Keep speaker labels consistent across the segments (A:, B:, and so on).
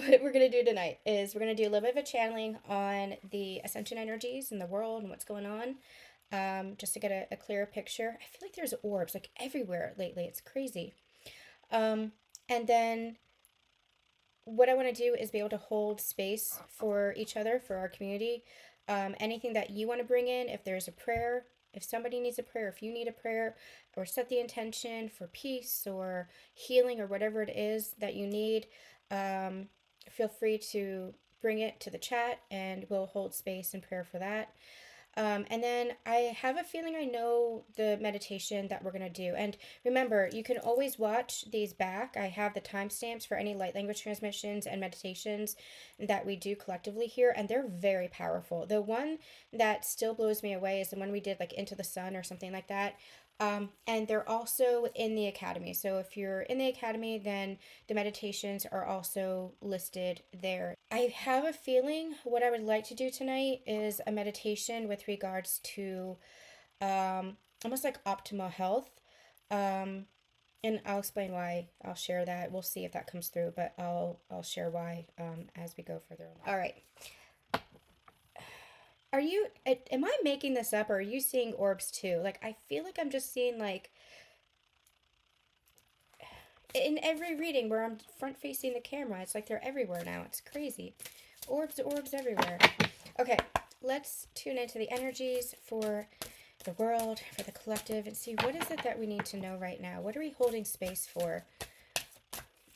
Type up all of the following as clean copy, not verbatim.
A: what we're going to do tonight is we're going to do a little bit of a channeling on the ascension energies in the world and what's going on, just to get a clearer picture. I feel like there's orbs like everywhere lately. It's crazy. And then what I want to do is be able to hold space for each other, for our community. Anything that you want to bring in, if there's a prayer, if somebody needs a prayer, if you need a prayer, or set the intention for peace or healing or whatever it is that you need, feel free to bring it to the chat and we'll hold space and prayer for that. And then I have a feeling I know the meditation that we're going to do. And remember, you can always watch these back. I have the timestamps for any light language transmissions and meditations that we do collectively here, and they're very powerful. The one that still blows me away is the one we did like Into the Sun or something like that. And they're also in the academy. So if you're in the academy, then the meditations are also listed there. I have a feeling what I would like to do tonight is a meditation with regards to almost like optimal health. And I'll explain why. I'll share that. We'll see if that comes through, but I'll share why as we go further along. All right. Am I making this up or are you seeing orbs too? Like, I feel like I'm just seeing like, in every reading where I'm front facing the camera, it's like they're everywhere now. It's crazy. Orbs, orbs everywhere. Okay, let's tune into the energies for the world, for the collective, and see what is it that we need to know right now. What are we holding space for?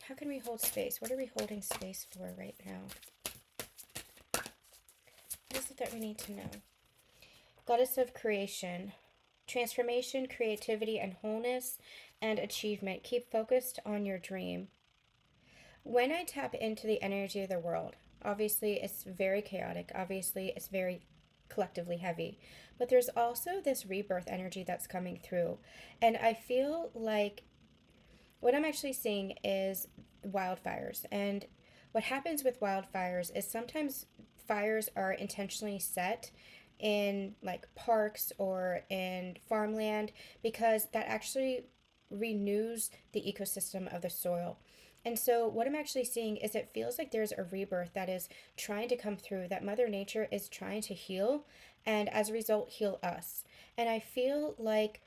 A: How can we hold space? What are we holding space for right now? What is it that we need to know? Goddess of creation, transformation, creativity, and wholeness, and achievement. Keep focused on your dream. When I tap into the energy of the world, obviously it's very chaotic. Obviously it's very collectively heavy. But there's also this rebirth energy that's coming through. And I feel like what I'm actually seeing is wildfires. And what happens with wildfires is sometimes fires are intentionally set in like parks or in farmland because that actually renews the ecosystem of the soil. And so what I'm actually seeing is it feels like there's a rebirth that is trying to come through, that Mother Nature is trying to heal and as a result heal us. And I feel like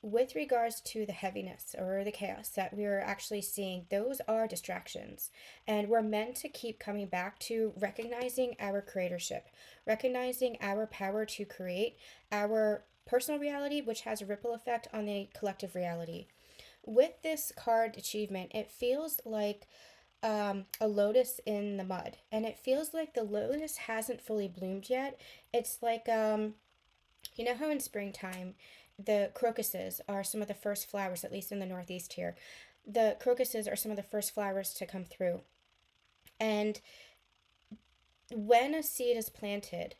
A: with regards to the heaviness or the chaos that we're actually seeing, those are distractions. And we're meant to keep coming back to recognizing our creatorship, recognizing our power to create our personal reality, which has a ripple effect on the collective reality. With this card achievement, it feels like a lotus in the mud. And it feels like the lotus hasn't fully bloomed yet. It's like, you know how in springtime, the crocuses are some of the first flowers, at least in the Northeast here. The crocuses are some of the first flowers to come through. And when a seed is planted,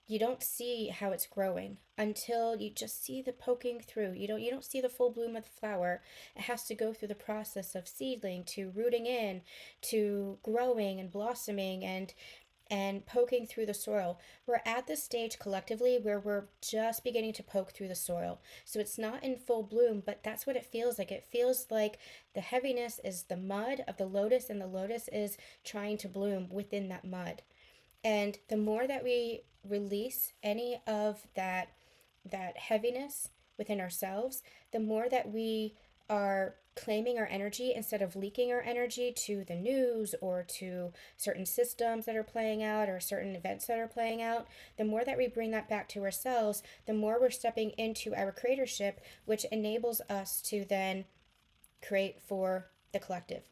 A: you don't see how it's growing until you just see the poking through. You don't see the full bloom of the flower. It has to go through the process of seedling to rooting in to growing and blossoming and poking through the soil. We're at this stage collectively where we're just beginning to poke through the soil. So it's not in full bloom, but that's what it feels like. It feels like the heaviness is the mud of the lotus, and the lotus is trying to bloom within that mud. And the more that we release any of that heaviness within ourselves, the more that we are claiming our energy instead of leaking our energy to the news or to certain systems that are playing out or certain events that are playing out, the more that we bring that back to ourselves, the more we're stepping into our creatorship, which enables us to then create for the collective.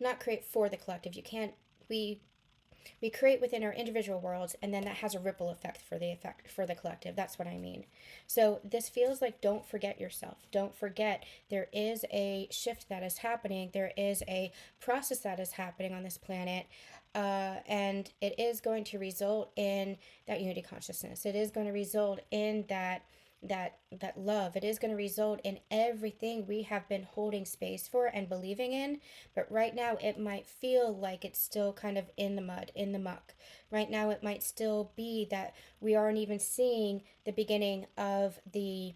A: Not create for the collective. You can't, we create within our individual worlds, and then that has a ripple effect for the collective. That's what I mean. So this feels like, don't forget yourself. Don't forget there is a shift that is happening. There is a process that is happening on this planet, and it is going to result in that unity consciousness. It is going to result in that love. It is going to result in everything we have been holding space for and believing in. But right now it might feel like it's still kind of in the mud, in the muck. Right now it might still be that we aren't even seeing the beginning of the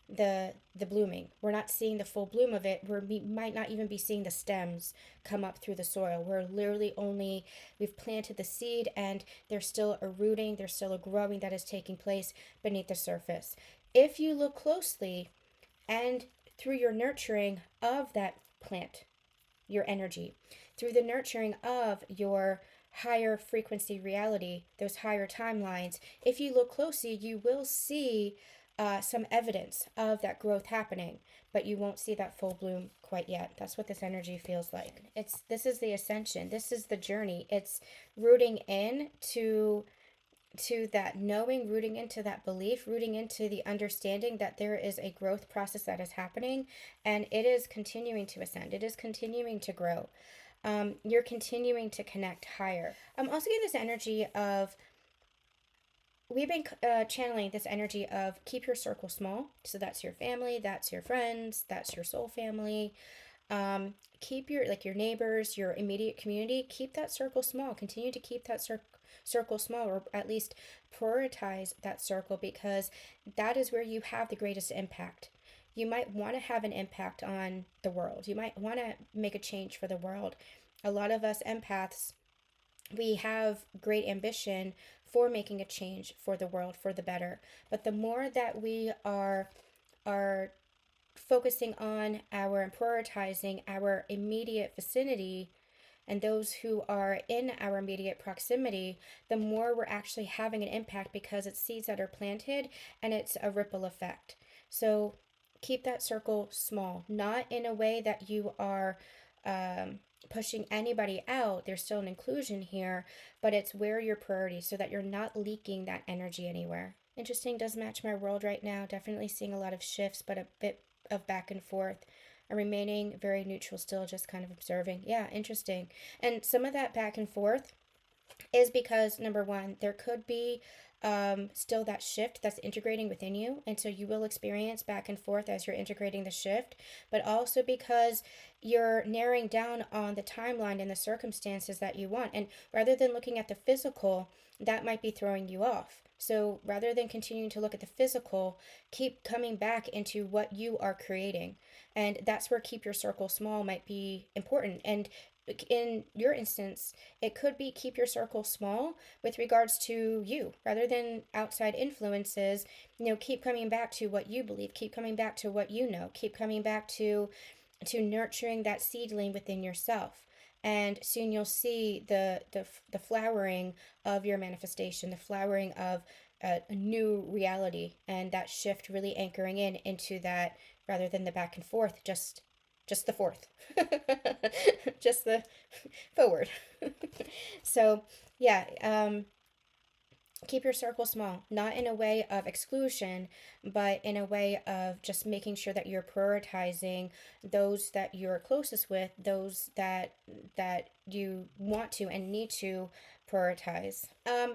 A: the blooming. We're not seeing the full bloom of it. We might not even be seeing the stems come up through the soil. We're literally only, we've planted the seed and there's still a rooting, there's still a growing that is taking place beneath the surface. If you look closely and through your nurturing of that plant, your energy, through the nurturing of your higher frequency reality, those higher timelines, if you look closely, you will see some evidence of that growth happening, but you won't see that full bloom quite yet. That's what this energy feels like. This is the ascension. This is the journey. It's rooting in to that knowing, rooting into that belief, rooting into the understanding that there is a growth process that is happening, and it is continuing to ascend. It is continuing to grow. You're continuing to connect higher. I'm also getting this energy of, we've been channeling this energy of keep your circle small. So that's your family, that's your friends, that's your soul family. Keep your, like, your neighbors, your immediate community, keep that circle small. Continue to keep that circle small, or at least prioritize that circle, because that is where you have the greatest impact. You might want to have an impact on the world. You might want to make a change for the world. A lot of us empaths, we have great ambition for making a change for the world, for the better. But the more that we are focusing on our and prioritizing our immediate vicinity and those who are in our immediate proximity, the more we're actually having an impact, because it's seeds that are planted and it's a ripple effect. So keep that circle small, not in a way that you are pushing anybody out. There's still an inclusion here, but it's where your priority, so that you're not leaking that energy anywhere. Interesting, does match my world right now. Definitely seeing a lot of shifts, but a bit of back and forth. I'm remaining very neutral still, just kind of observing. Yeah, interesting. And some of that back and forth is because, number one, there could be still that shift that's integrating within you. And so you will experience back and forth as you're integrating the shift, but also because you're narrowing down on the timeline and the circumstances that you want. And rather than looking at the physical, that might be throwing you off. So rather than continuing to look at the physical, keep coming back into what you are creating. And that's where keep your circle small might be important. And in your instance, it could be keep your circle small with regards to you, rather than outside influences. Keep coming back to what you believe, keep coming back to what you know, keep coming back to nurturing that seedling within yourself. And soon you'll see the flowering of your manifestation, the flowering of a new reality, and that shift really anchoring into that, rather than the back and forth, just the fourth, just the forward. So yeah, keep your circle small, not in a way of exclusion, but in a way of just making sure that you're prioritizing those that you're closest with, those that you want to and need to prioritize.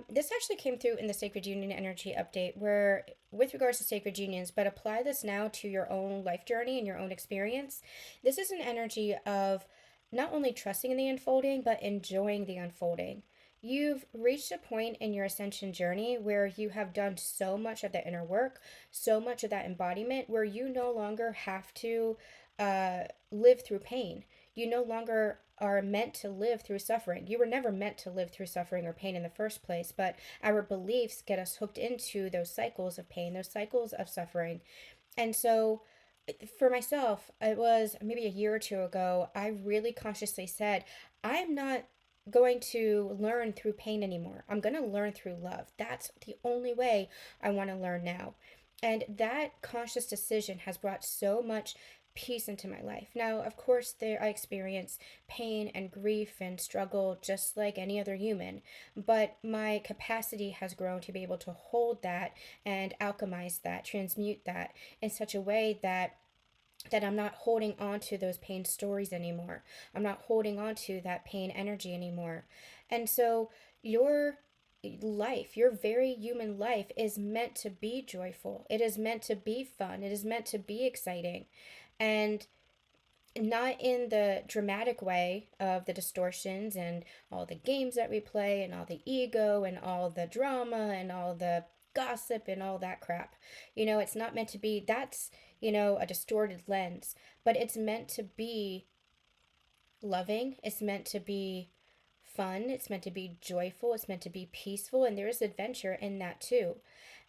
A: This actually came through in the Sacred Union energy update, where with regards to sacred unions, but apply this now to your own life journey and your own experience. This is an energy of not only trusting in the unfolding, but enjoying the unfolding. You've reached a point in your ascension journey where you have done so much of the inner work, so much of that embodiment, where you no longer have to live through pain. You no longer are meant to live through suffering. You were never meant to live through suffering or pain in the first place, but our beliefs get us hooked into those cycles of pain, those cycles of suffering. And so for myself, it was maybe a year or two ago, I really consciously said, I'm not going to learn through pain anymore. I'm going to learn through love. That's the only way I want to learn now. And that conscious decision has brought so much peace into my life. Now, of course, I experience pain and grief and struggle just like any other human, but my capacity has grown to be able to hold that and alchemize that, transmute that in such a way that I'm not holding on to those pain stories anymore. I'm not holding on to that pain energy anymore. And so your life, your very human life, is meant to be joyful. It is meant to be fun. It is meant to be exciting. And not in the dramatic way of the distortions and all the games that we play and all the ego and all the drama and all the gossip and all that crap. It's not meant to be, that's, a distorted lens, but it's meant to be loving. It's meant to be fun. It's meant to be joyful. It's meant to be peaceful. And there is adventure in that too.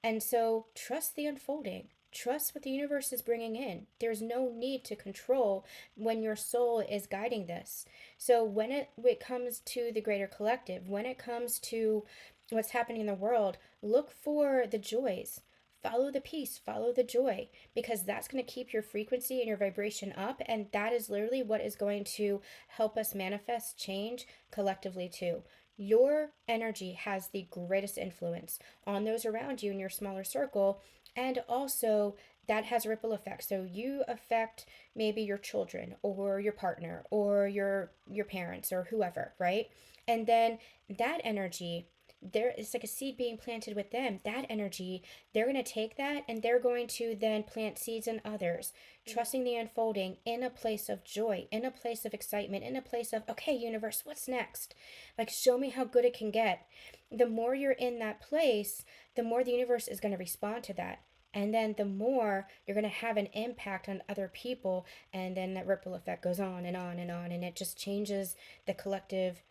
A: And so trust the unfolding. Trust what the universe is bringing in. There's no need to control when your soul is guiding this. So when it comes to the greater collective, when it comes to what's happening in the world, look for the joys. Follow the peace, follow the joy, because that's going to keep your frequency and your vibration up. And that is literally what is going to help us manifest change collectively too. Your energy has the greatest influence on those around you in your smaller circle. And also, that has a ripple effect. So you affect maybe your children or your partner or your parents or whoever, right? And then that energy, it's like a seed being planted with them. That energy, they're going to take that and they're going to then plant seeds in others, trusting the unfolding in a place of joy, in a place of excitement, in a place of, okay, universe, what's next? Like, show me how good it can get. The more you're in that place, the more the universe is going to respond to that. And then the more you're going to have an impact on other people. And then that ripple effect goes on and on and on. And it just changes the collective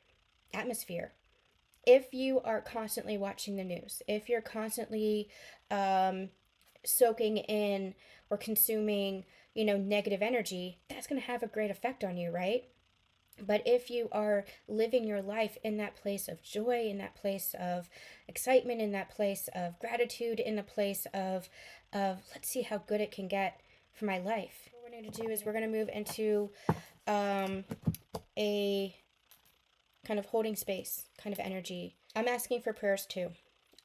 A: atmosphere. If you are constantly watching the news, if you're constantly soaking in or consuming, negative energy, that's going to have a great effect on you, right? But if you are living your life in that place of joy, in that place of excitement, in that place of gratitude, in the place of let's see how good it can get for my life. What we're going to do is we're going to move into a kind of holding space kind of energy. I'm asking for prayers too.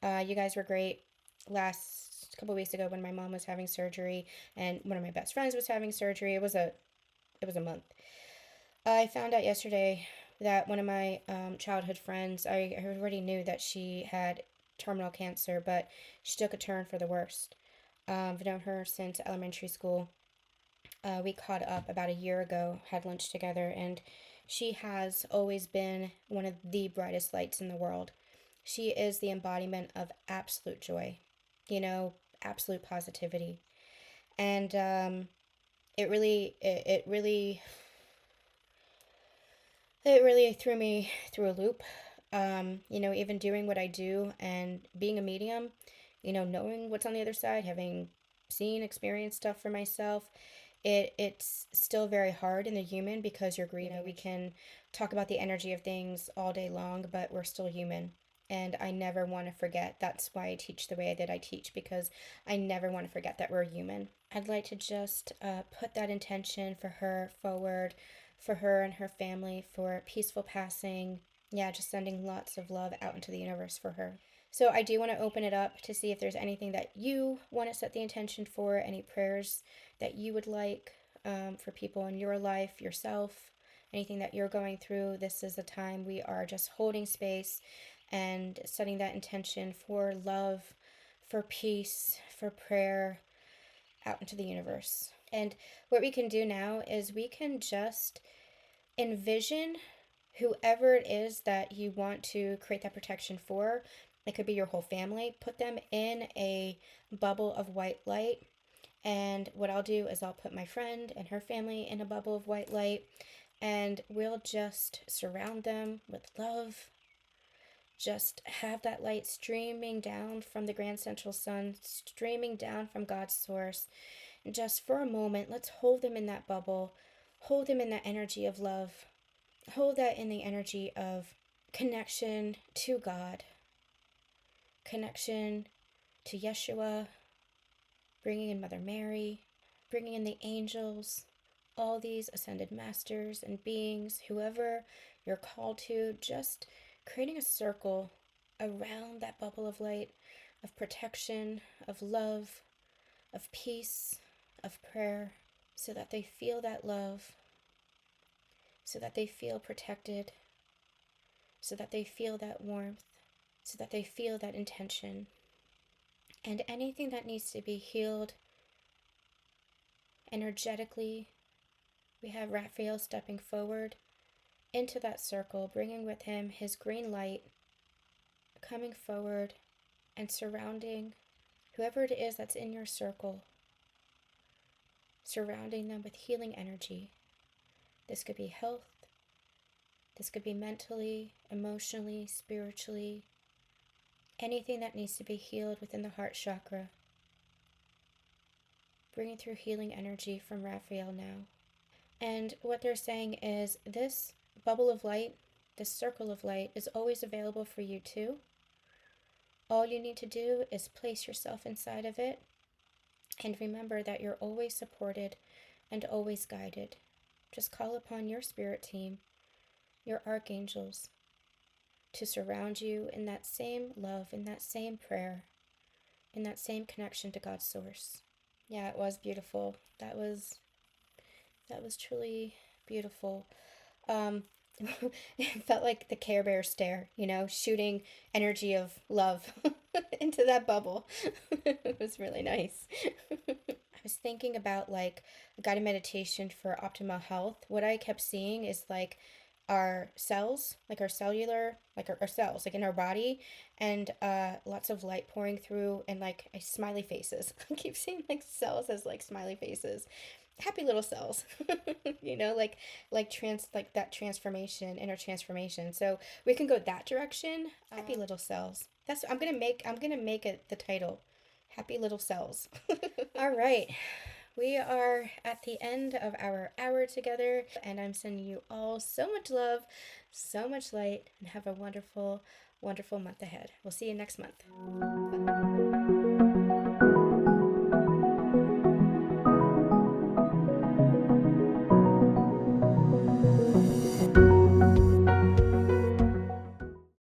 A: You guys were great last couple weeks ago when my mom was having surgery and one of my best friends was having surgery. It was a month. I found out yesterday that one of my childhood friends, I already knew that she had terminal cancer, but she took a turn for the worst. I've known her since elementary school. We caught up about a year ago, had lunch together, and she has always been one of the brightest lights in the world. She is the embodiment of absolute joy, absolute positivity. And it really threw me through a loop. Even doing what I do and being a medium, knowing what's on the other side, having seen, experienced stuff for myself, it's still very hard in the human because you're grieving. We can talk about the energy of things all day long, but we're still human. And I never want to forget. That's why I teach the way that I teach, because I never want to forget that we're human. I'd like to just put that intention for her forward, for her and her family, for peaceful passing. Yeah, just sending lots of love out into the universe for her. So I do want to open it up to see if there's anything that you want to set the intention for, any prayers that you would like for people in your life, yourself, anything that you're going through. This is a time we are just holding space and setting that intention for love, for peace, for prayer out into the universe. And what we can do now is we can just envision whoever it is that you want to create that protection for. It could be your whole family. Put them in a bubble of white light. And what I'll do is I'll put my friend and her family in a bubble of white light. And we'll just surround them with love. Just have that light streaming down from the grand central sun, streaming down from God's source. And just for a moment, let's hold them in that bubble. Hold them in that energy of love. Hold that in the energy of connection to God. Connection to Yeshua. Bringing in Mother Mary. Bringing in the angels. All these ascended masters and beings, whoever you're called to, just creating a circle around that bubble of light, of protection, of love, of peace, of prayer, so that they feel that love, so that they feel protected, so that they feel that warmth, so that they feel that intention. And anything that needs to be healed energetically, we have Raphael stepping forward into that circle, bringing with him his green light, coming forward and surrounding whoever it is that's in your circle, surrounding them with healing energy. This could be health, this could be mentally, emotionally, spiritually, anything that needs to be healed within the heart chakra. Bringing through healing energy from Raphael now. And what they're saying is this bubble of light, this circle of light, is always available for you too. All you need to do is place yourself inside of it and remember that you're always supported and always guided. Just call upon your spirit team, your archangels, to surround you in that same love, in that same prayer, in that same connection to God's source. Yeah, it was beautiful. That was truly beautiful. It felt like the Care Bear stare, shooting energy of love into that bubble. It was really nice. I was thinking about like a guided meditation for optimal health. What I kept seeing is like our cells, like our cellular, like our cells, like in our body, and lots of light pouring through, and like smiley faces. I keep seeing like cells as like smiley faces, happy little cells. Like that transformation, inner transformation. So we can go that direction. Happy little cells. That's I'm gonna make it the title, happy little cells. All right. We are at the end of our hour together, and I'm sending you all so much love, so much light, and have a wonderful, wonderful month ahead. We'll see you next month. Bye.